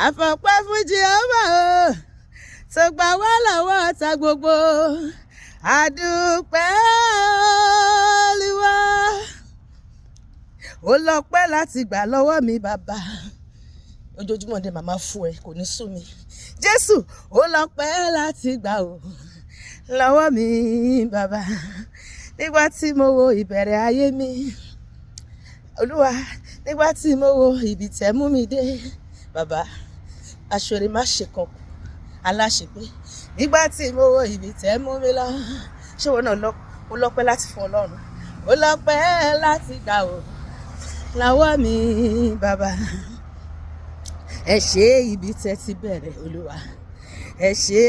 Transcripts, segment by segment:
àfọpẹ́ fún Jèhófà o tó gbà wá lọ́wọ́ ọ̀tá gbogbo. Àdúpẹ́ Olúwa, ó lọ́pẹ́ láti gbà lọ́wọ́ mi bàbá. Ojoojúmọ́ ni màmá fún ẹ, kò ní sú mi. Jésù, ó lọ́pẹ́ láti gbà o lọ́wọ́ mi bàbá. Nígbà tí mo wo ìbẹ̀rẹ̀ ayé mi, Olúwa, nígbà tí mo wo ibi tẹ́ mú mi dé, bàbá, aṣọre má ṣe kan aláṣepé. Nígbà tí mo wo ibi tẹ́ mú mi lọ, ṣé wọn náà ó lọ́pẹ́ láti fún Ọlọ́run? Ó lọ́pẹ́ láti gbà o lọ́wọ́ mi bàbá. Ẹ ṣé ibi tẹ́ ti bẹ̀rẹ̀ Olúwa, ẹ ṣé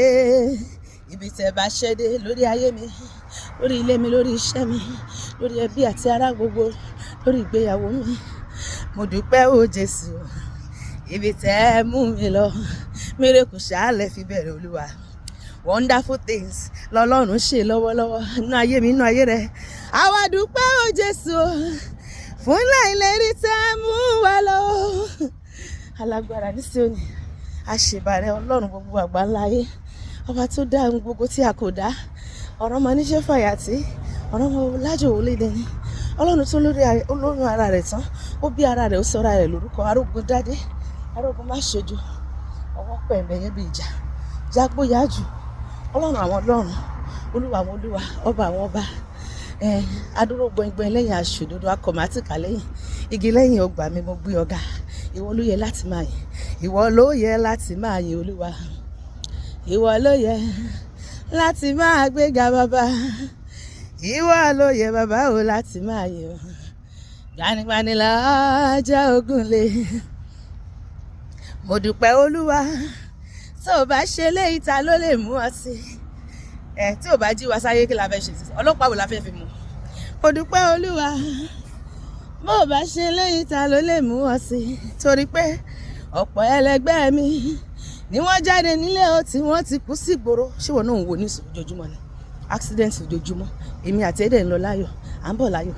ibi tẹ́ bá ṣẹ́ dé lórí ayé mi, lórí ilé mi, lórí iṣẹ́ mi, lórí ẹbí àti ará gbogbo, lórí ìgbéyàwó mi. Mo dúpẹ́ o Jésù, ibi tẹ́ mú mi lọ, miracle ṣáálẹ̀ fi bẹ̀rẹ̀ Olúwa. Wonderful things lọ́lọ́run ṣe lọ́wọ́lọ́wọ́ nínú ayé mi, nínú ayé rẹ̀. Àwa dúpẹ́ o Jésù fún ìlérí tẹ́ mú wa lọ. Alágbára ní Síónì, àṣebàrẹ̀ Ọlọ́run gbogbo àgbáńlá ayé, ọba tó dá ohun gbogbo tí a kò dá. Ọ̀rọ̀ ọmọ níṣẹ́ fàyàtì, ọ̀rọ̀ ọmọ lájò wọlé dẹni. Ọlọ́run tó olóyún ara rẹ̀ tán, ó bí ara rẹ̀, ó sọra rẹ̀ lórúkọ arógun dádé, arógun má ṣojo, ọwọ́ pẹ̀mẹ́ yẹn bí ìjà, jágbóyájú. Ọlọ́run àwọn ọlọ́run, olúwa àwọn olúwa, ọba àwọn ọba, adúró gbọngbọn lẹ́yìn aṣòdodo, akọ̀mátìkà lẹ́yìn igi lẹ́yìn ọgbà mi. Mo gbé ọ̀gá, ìwọ ló yẹ láti máa yìn, ìwọ ló yẹ láti máa yìn Olúwa, ìwọ ló yẹ láti máa gbéga bàbá, ìwọ ló yẹ bàbá o láti máa yìn. Gbanigbani lájà ogun lé. Mo dúpẹ́ Olúwa, tó o bá ṣe léyìí ta ló lè mú ọ sí? Tí ò bá jí wa sáyé kí la fẹ́ ṣe? Ọlọ́pàá wo la fẹ́ fi mú? Mo dúpẹ́ Olúwa, bó o bá ṣe léyìí ta ló lè mú ọ sí? Torí pé ọ̀pọ̀ ẹlẹgbẹ́ mi ni wọ́n jáde nílé o tí wọ́n ti kú sí ìgboro. Ṣé wọn náà ń wo ní ojoojúmọ́ ni? Accident ojoojúmọ́. Èmi àti ẹ̀dẹ̀ ń lọ láyọ̀, à ń bọ̀ láyọ̀.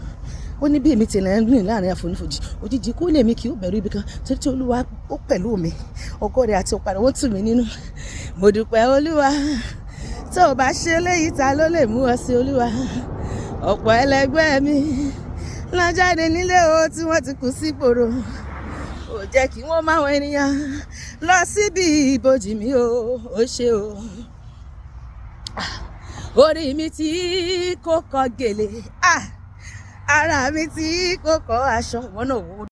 Ó ní bí èmi ti rìn rìn láàrin àfonífojì, òjijì kú lèmi kì í bẹ̀rù ibì kan, torí tí Olúwa ó pẹ̀lú mi, ọgọ́ rẹ̀ àti ọ̀pá rẹ̀ wọ́n tù mí nínú. Mo dúpẹ́ Olúwa, tó o bá ṣe léyìí ta ló lè mú ọ sí Olúwa? Ọ̀pọ̀ ẹlẹgbẹ́ mi lọ jáde nílé o tí wọ́n ti kú sí ìgboro. Ó jẹ́ kí wọ́n máa wọn ènìyàn lọ síbi ìbòjì mi o, ó ṣe o. Orí mi tí kò kọ gèlè, ara mi tí kò kọ aṣọ, wọn náà wò ó.